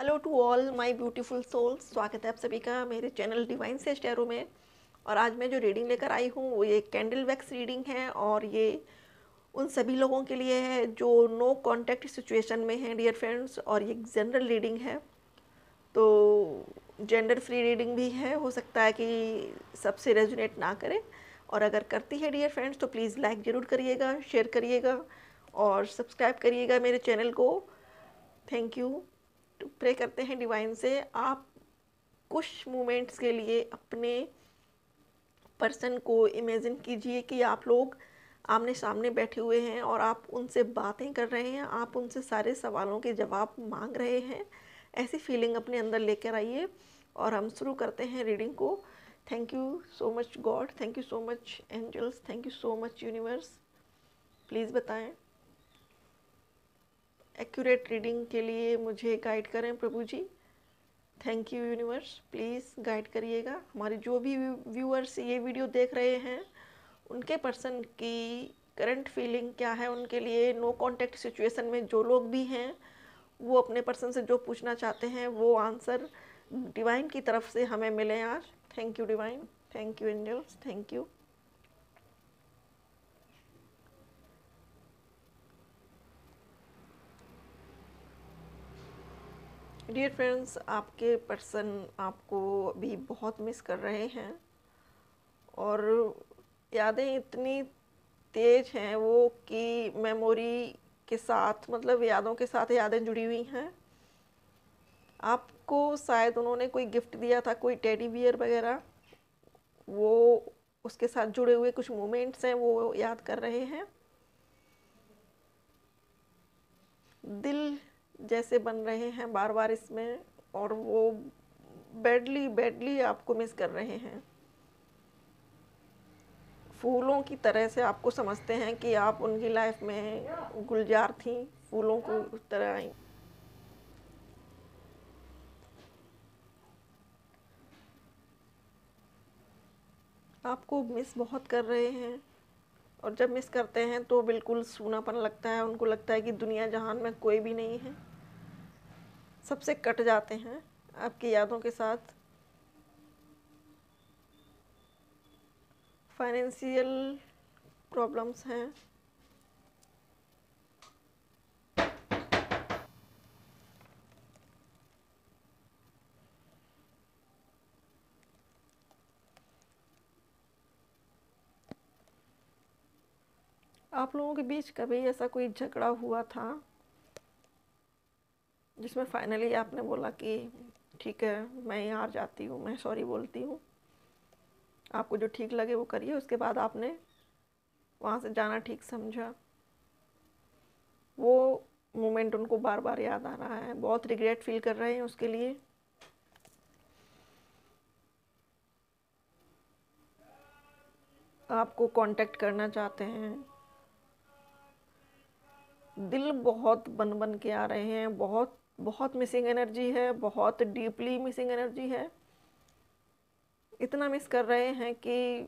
Hello to all my beautiful souls. स्वागत है आप सभी का मेरे चैनल डिवाइन से स्टेरो में। और आज मैं जो रीडिंग लेकर आई हूँ वो ये कैंडल वैक्स रीडिंग है और ये उन सभी लोगों के लिए है जो नो कांटेक्ट सिचुएशन में हैं डियर फ्रेंड्स। और ये जनरल रीडिंग है तो जेंडर फ्री रीडिंग भी है। हो सकता है कि सबसे रेजोनेट ना करे, और अगर करती है डियर फ्रेंड्स तो प्लीज़ लाइक ज़रूर करिएगा, शेयर करिएगा और सब्सक्राइब करिएगा मेरे चैनल को। Thank you. प्रे करते हैं डिवाइन से आप कुछ मोमेंट्स के लिए अपने पर्सन को इमेजिन कीजिए कि आप लोग आमने सामने बैठे हुए हैं और आप उनसे बातें कर रहे हैं, आप उनसे सारे सवालों के जवाब मांग रहे हैं। ऐसी फीलिंग अपने अंदर लेकर आइए और हम शुरू करते हैं रीडिंग को। Thank you so much God, thank you so much angels, thank you so much universe. Please बताएं, एक्यूरेट रीडिंग के लिए मुझे गाइड करें प्रभु जी। Thank you universe, please guide करिएगा। हमारे जो भी व्यूअर्स ये वीडियो देख रहे हैं उनके पर्सन की करंट फीलिंग क्या है, उनके लिए नो कांटेक्ट सिचुएशन में जो लोग भी हैं वो अपने पर्सन से जो पूछना चाहते हैं वो आंसर डिवाइन की तरफ से हमें मिले आज। Thank you divine, thank you angels, thank you. Dear friends, आपके पर्सन आपको अभी बहुत मिस कर रहे हैं और यादें इतनी तेज हैं वो कि मेमोरी के साथ, मतलब यादों के साथ यादें जुड़ी हुई हैं। आपको शायद उन्होंने कोई गिफ्ट दिया था, कोई टेडी बियर वगैरह, वो उसके साथ जुड़े हुए कुछ मोमेंट्स हैं वो याद कर रहे हैं। दिल जैसे बन रहे हैं बार बार इसमें, और वो बैडली बैडली आपको मिस कर रहे हैं। फूलों की तरह से आपको समझते हैं कि आप उनकी लाइफ में गुलजार थी, फूलों की तरह आई। आपको मिस बहुत कर रहे हैं और जब मिस करते हैं तो बिल्कुल सूनापन लगता है। उनको लगता है कि दुनिया जहान में कोई भी नहीं है, सबसे कट जाते हैं आपकी यादों के साथ। फाइनेंशियल प्रॉब्लम्स हैं। आप लोगों के बीच कभी ऐसा कोई झगड़ा हुआ था जिसमें फाइनली आपने बोला कि ठीक है मैं यहाँ जाती हूँ, मैं सॉरी बोलती हूँ, आपको जो ठीक लगे वो करिए, उसके बाद आपने वहाँ से जाना ठीक समझा? वो मोमेंट उनको बार बार याद आ रहा है, बहुत रिग्रेट फील कर रहे हैं उसके लिए। आपको कांटेक्ट करना चाहते हैं। दिल बहुत बन बन के आ रहे हैं, बहुत बहुत मिसिंग एनर्जी है, बहुत डीपली मिसिंग एनर्जी है। इतना मिस कर रहे हैं कि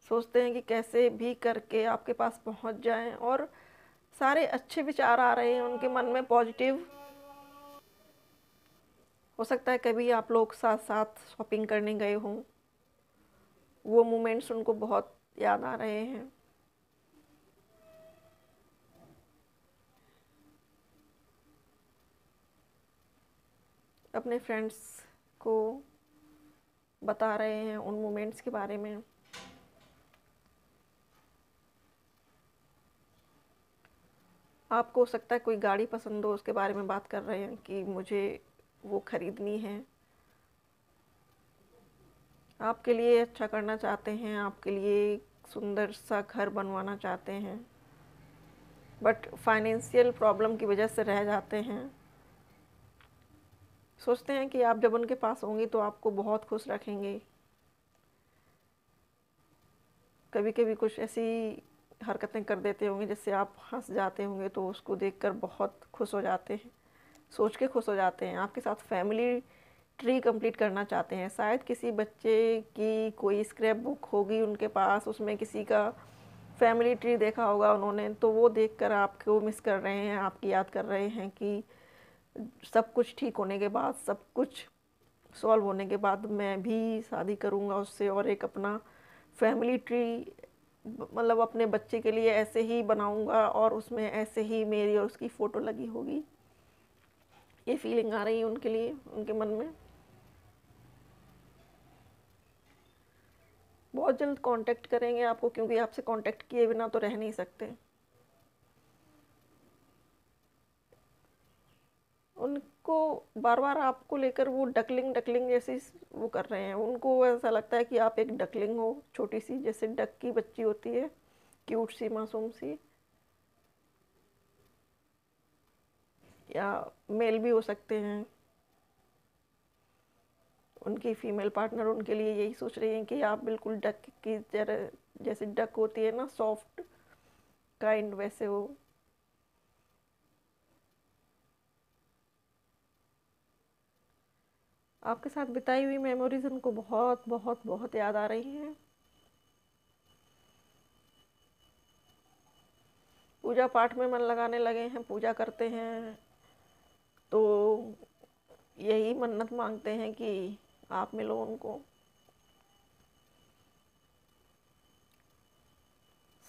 सोचते हैं कि कैसे भी करके आपके पास पहुंच जाएं, और सारे अच्छे विचार आ रहे हैं उनके मन में, पॉजिटिव। हो सकता है कभी आप लोग साथ साथ शॉपिंग करने गए हों, वो मोमेंट्स उनको बहुत याद आ रहे हैं। अपने फ्रेंड्स को बता रहे हैं उन मोमेंट्स के बारे में। आपको हो सकता है कोई गाड़ी पसंद हो, उसके बारे में बात कर रहे हैं कि मुझे वो ख़रीदनी है। आपके लिए अच्छा करना चाहते हैं, आपके लिए सुंदर सा घर बनवाना चाहते हैं, बट फाइनेंशियल प्रॉब्लम की वजह से रह जाते हैं। सोचते हैं कि आप जब उनके पास होंगी तो आपको बहुत खुश रखेंगे। कभी कभी कुछ ऐसी हरकतें कर देते होंगे जिससे आप हंस जाते होंगे, तो उसको देखकर बहुत खुश हो जाते हैं, सोच के खुश हो जाते हैं। आपके साथ फैमिली ट्री कंप्लीट करना चाहते हैं। शायद किसी बच्चे की कोई स्क्रैप बुक होगी उनके पास, उसमें किसी का फैमिली ट्री देखा होगा उन्होंने, तो वो देखकर आपको मिस कर रहे हैं, आपकी याद कर रहे हैं कि सब कुछ ठीक होने के बाद, सब कुछ सॉल्व होने के बाद मैं भी शादी करूँगा उससे, और एक अपना फैमिली ट्री मतलब अपने बच्चे के लिए ऐसे ही बनाऊँगा, और उसमें ऐसे ही मेरी और उसकी फ़ोटो लगी होगी। ये फीलिंग आ रही है उनके लिए, उनके मन में। बहुत जल्द कांटेक्ट करेंगे आपको, क्योंकि आपसे कांटेक्ट किए बिना तो रह नहीं सकते। उनको बार बार आपको लेकर वो डकलिंग डकलिंग जैसी वो कर रहे हैं। उनको ऐसा लगता है कि आप एक डकलिंग हो, छोटी सी, जैसे डक की बच्ची होती है, क्यूट सी, मासूम सी। या मेल भी हो सकते हैं। उनकी फीमेल पार्टनर उनके लिए यही सोच रही हैं कि आप बिल्कुल डक की तरह, जैसे डक होती है ना, सॉफ्ट काइंड, वैसे हो। आपके साथ बिताई हुई मेमोरीज उनको बहुत बहुत बहुत याद आ रही हैं। पूजा पाठ में मन लगाने लगे हैं, पूजा करते हैं, तो यही मन्नत मांगते हैं कि आप मिलो उनको।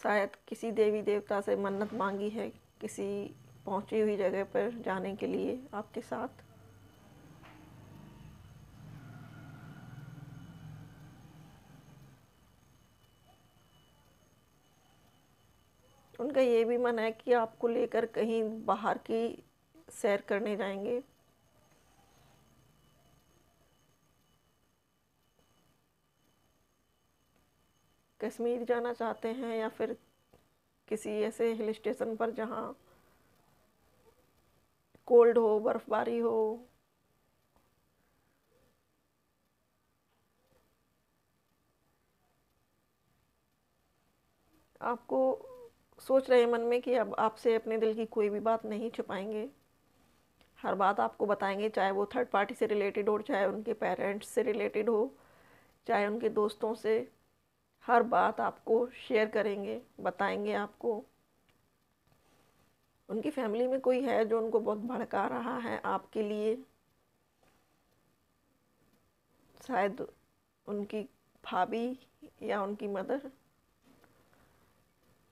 शायद किसी देवी देवता से मन्नत मांगी है, किसी पहुंची हुई जगह पर जाने के लिए आपके साथ। उनका ये भी मन है कि आपको लेकर कहीं बाहर की सैर करने जाएंगे। कश्मीर जाना चाहते हैं, या फिर किसी ऐसे हिल स्टेशन पर जहाँ कोल्ड हो, बर्फबारी हो। आपको सोच रहे हैं मन में कि अब आपसे अपने दिल की कोई भी बात नहीं छुपाएंगे। हर बात आपको बताएंगे, चाहे वो थर्ड पार्टी से रिलेटेड हो, चाहे उनके पेरेंट्स से रिलेटेड हो, चाहे उनके दोस्तों से। हर बात आपको शेयर करेंगे, बताएंगे आपको। उनकी फैमिली में कोई है जो उनको बहुत भड़का रहा है आपके लिए। शायद उनकी भाभी या उनकी मदर।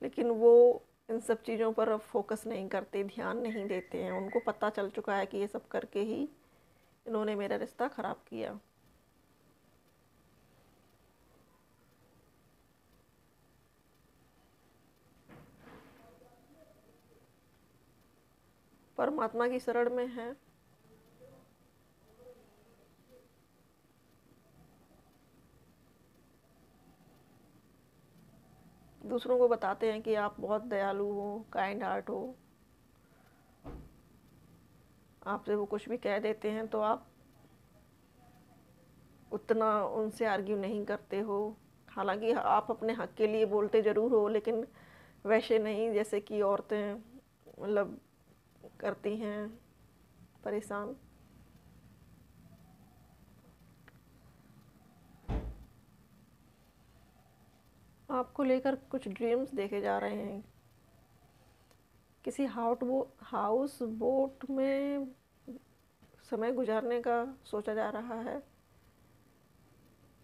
लेकिन वो इन सब चीज़ों पर अब फोकस नहीं करते, ध्यान नहीं देते हैं। उनको पता चल चुका है कि ये सब करके ही इन्होंने मेरा रिश्ता ख़राब किया। परमात्मा की शरण में है। दूसरों को बताते हैं कि आप बहुत दयालु हो, काइंड हार्ट हो। आपसे वो कुछ भी कह देते हैं तो आप उतना उनसे आर्ग्यू नहीं करते हो। हालांकि आप अपने हक के लिए बोलते ज़रूर हो, लेकिन वैसे नहीं जैसे कि औरतें मतलब करती हैं, परेशान। आपको लेकर कुछ ड्रीम्स देखे जा रहे हैं। किसी हाउस बोट में समय गुजारने का सोचा जा रहा है।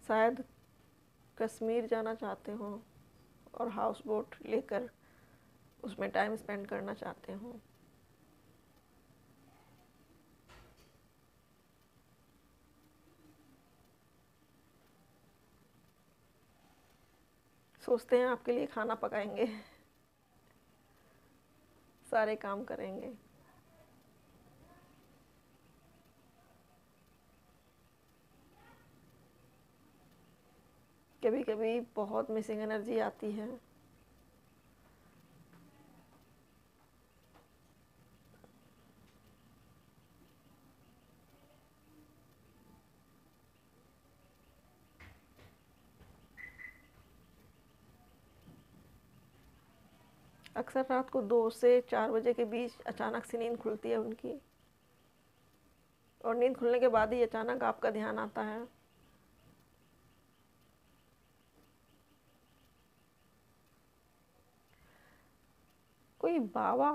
शायद कश्मीर जाना चाहते हो और हाउस बोट लेकर उसमें टाइम स्पेंड करना चाहते हो। सोचते हैं आपके लिए खाना पकाएंगे, सारे काम करेंगे। कभी कभी बहुत मिसिंग एनर्जी आती है। अक्सर रात को 2 से 4 बजे के बीच अचानक से नींद खुलती है उनकी, और नींद खुलने के बाद ही अचानक आपका ध्यान आता है। कोई बाबा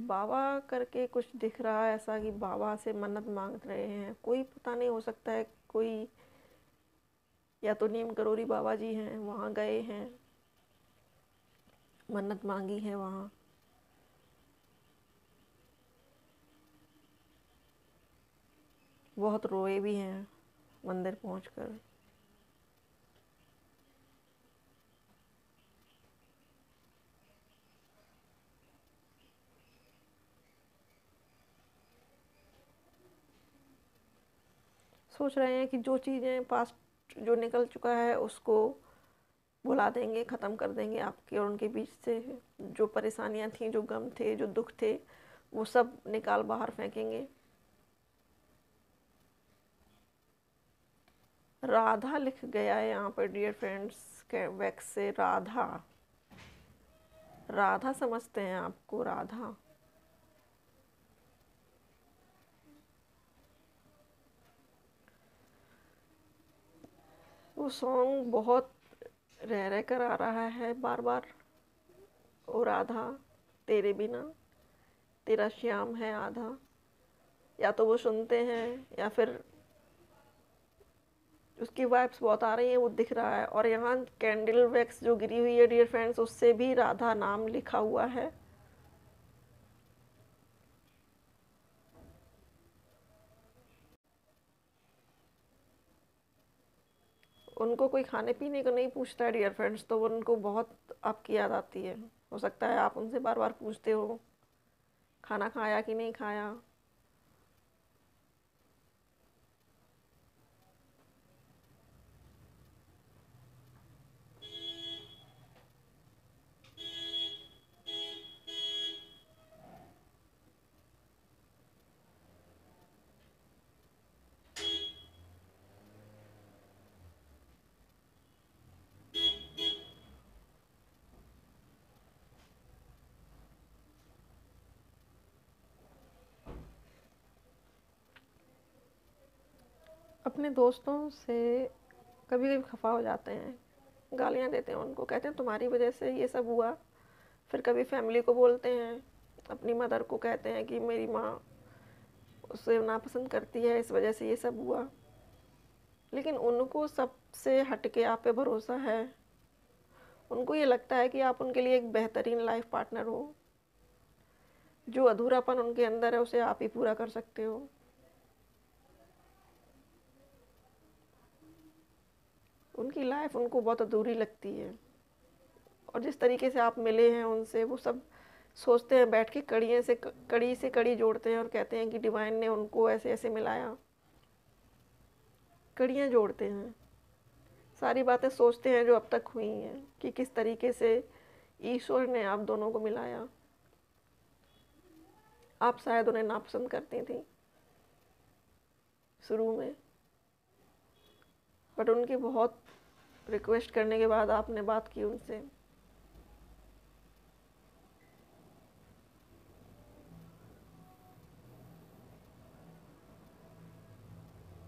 बाबा करके कुछ दिख रहा है, ऐसा कि बाबा से मन्नत मांग रहे हैं। कोई पता नहीं, हो सकता है कोई, या तो नीम करोरी बाबा जी हैं, वहाँ गए हैं, मन्नत मांगी है वहाँ। बहुत रोए भी हैं मंदिर पहुँचकर। सोच रहे हैं कि जो चीज़ें पास्ट जो निकल चुका है उसको भुला देंगे, ख़त्म कर देंगे आपके और उनके बीच से। जो परेशानियां थी, जो गम थे, जो दुख थे, वो सब निकाल बाहर फेंकेंगे। राधा लिख गया है यहाँ पर डियर फ्रेंड्स के वैक्स से। राधा, राधा समझते हैं आपको? राधा, वो सॉन्ग बहुत रह रह कर आ रहा है बार बार। ओ राधा तेरे बिना तेरा श्याम है आधा। या तो वो सुनते हैं या फिर उसकी वाइब्स बहुत आ रही हैं, वो दिख रहा है। और यहाँ कैंडल वैक्स जो गिरी हुई है डियर फ्रेंड्स, उससे भी राधा नाम लिखा हुआ है। उनको कोई खाने पीने को नहीं पूछता है डियर फ्रेंड्स, तो उनको बहुत आपकी याद आती है। हो सकता है आप उनसे बार बार पूछते हो खाना खाया कि नहीं खाया। अपने दोस्तों से कभी कभी खफा हो जाते हैं, गालियाँ देते हैं उनको, कहते हैं तुम्हारी वजह से ये सब हुआ। फिर कभी फैमिली को बोलते हैं, अपनी मदर को कहते हैं कि मेरी माँ उससे नापसंद करती है, इस वजह से ये सब हुआ। लेकिन उनको सबसे हटके आप पे भरोसा है। उनको ये लगता है कि आप उनके लिए एक बेहतरीन लाइफ पार्टनर हो। जो अधूरापन उनके अंदर है उसे आप ही पूरा कर सकते हो। उनकी लाइफ उनको बहुत अधूरी लगती है। और जिस तरीके से आप मिले हैं उनसे, वो सब सोचते हैं बैठ के, कड़ी से कड़ी जोड़ते हैं और कहते हैं कि डिवाइन ने उनको ऐसे ऐसे मिलाया। कड़ियाँ जोड़ते हैं, सारी बातें सोचते हैं जो अब तक हुई हैं कि किस तरीके से ईश्वर ने आप दोनों को मिलाया। आप शायद उन्हें नापसंद करती थी शुरू में, बट उनकी बहुत रिक्वेस्ट करने के बाद आपने बात की उनसे।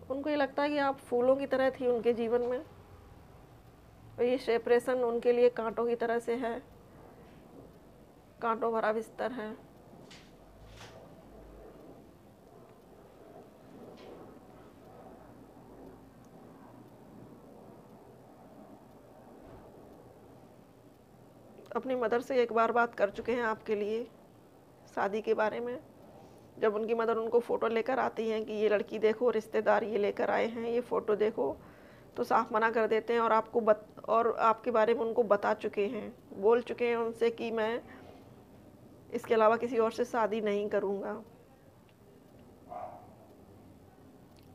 उनको ये लगता है कि आप फूलों की तरह थी उनके जीवन में, और ये सेपरेशन उनके लिए कांटों की तरह से है, कांटों भरा बिस्तर है। अपनी मदर से एक बार बात कर चुके हैं आपके लिए शादी के बारे में। जब उनकी मदर उनको फ़ोटो लेकर आती हैं कि ये लड़की देखो, रिश्तेदार ये लेकर आए हैं, ये फ़ोटो देखो, तो साफ मना कर देते हैं। और आपके बारे में उनको बता चुके हैं, बोल चुके हैं उनसे कि मैं इसके अलावा किसी और से शादी नहीं करूँगा।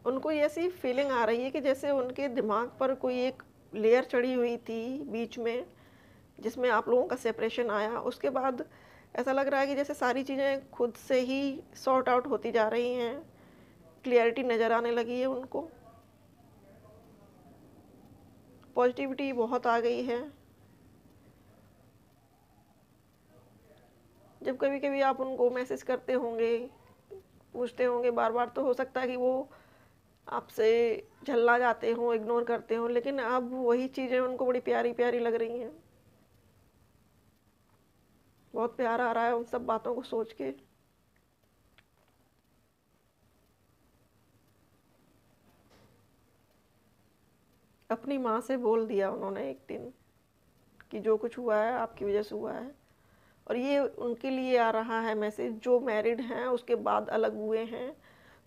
उनको ये ऐसी फीलिंग आ रही है कि जैसे उनके दिमाग पर कोई एक लेयर चढ़ी हुई थी बीच में, जिसमें आप लोगों का सेपरेशन आया। उसके बाद ऐसा लग रहा है कि जैसे सारी चीज़ें खुद से ही सॉर्ट आउट होती जा रही हैं, क्लियरिटी नज़र आने लगी है उनको, पॉजिटिविटी बहुत आ गई है। जब कभी कभी आप उनको मैसेज करते होंगे, पूछते होंगे बार बार, तो हो सकता है कि वो आपसे झल्ला जाते हों, इग्नोर करते हों, लेकिन अब वही चीज़ें उनको बड़ी प्यारी प्यारी लग रही हैं। बहुत प्यार आ रहा है उन सब बातों को सोच के। अपनी माँ से बोल दिया उन्होंने एक दिन कि जो कुछ हुआ है आपकी वजह से हुआ है। और ये उनके लिए आ रहा है मैसेज जो मैरिड हैं उसके बाद अलग हुए हैं,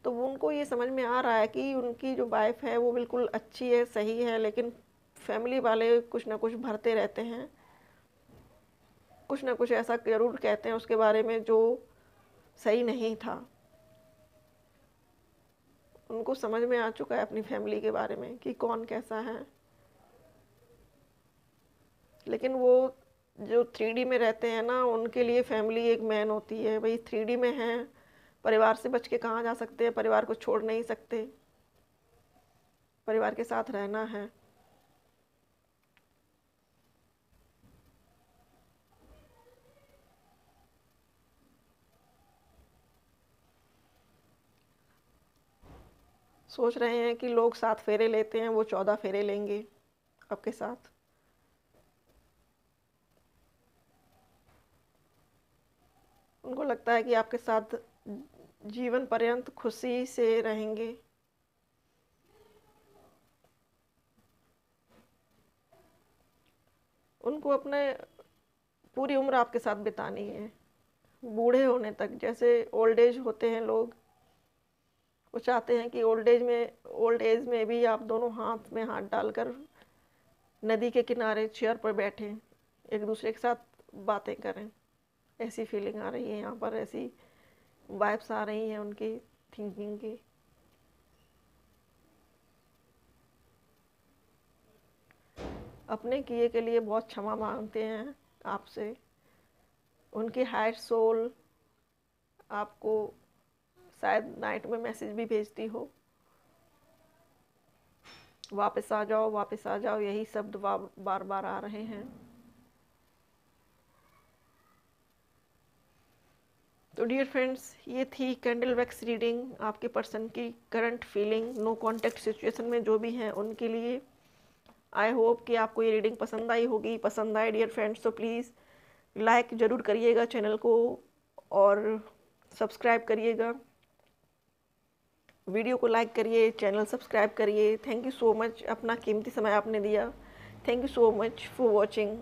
तो वो उनको ये समझ में आ रहा है कि उनकी जो वाइफ है वो बिल्कुल अच्छी है, सही है, लेकिन फैमिली वाले कुछ ना कुछ भरते रहते हैं, कुछ ना कुछ ऐसा ज़रूर कहते हैं उसके बारे में जो सही नहीं था। उनको समझ में आ चुका है अपनी फैमिली के बारे में कि कौन कैसा है। लेकिन वो जो 3D में रहते हैं ना, उनके लिए फैमिली एक मैन होती है। भाई 3D में हैं, परिवार से बच के कहाँ जा सकते हैं, परिवार को छोड़ नहीं सकते, परिवार के साथ रहना है। सोच रहे हैं कि लोग 7 फेरे लेते हैं, वो 14 फेरे लेंगे आपके साथ। उनको लगता है कि आपके साथ जीवन पर्यंत खुशी से रहेंगे। उनको अपने पूरी उम्र आपके साथ बितानी है, बूढ़े होने तक। जैसे ओल्ड एज होते हैं लोग, वो चाहते हैं कि ओल्ड एज में भी आप दोनों हाथ में हाथ डालकर नदी के किनारे चेयर पर बैठें, एक दूसरे के साथ बातें करें। ऐसी फीलिंग आ रही है यहाँ पर, ऐसी वाइब्स आ रही हैं उनकी थिंकिंग की। अपने किए के लिए बहुत क्षमा मांगते हैं आपसे। उनकी हायर सोल आपको शायद नाइट में मैसेज भी भेजती हो, वापस आ जाओ, वापस आ जाओ, यही शब्द बार बार आ रहे हैं। तो डियर फ्रेंड्स, ये थी कैंडल वैक्स रीडिंग आपके पर्सन की current feeling no contact situation में जो भी हैं उनके लिए। आई होप कि आपको ये रीडिंग पसंद आई होगी। पसंद आए डियर फ्रेंड्स तो प्लीज़ लाइक ज़रूर करिएगा चैनल को और सब्सक्राइब करिएगा। वीडियो को लाइक करिए, चैनल सब्सक्राइब करिए। थैंक यू सो मच, अपना कीमती समय आपने दिया। Thank you so much for watching.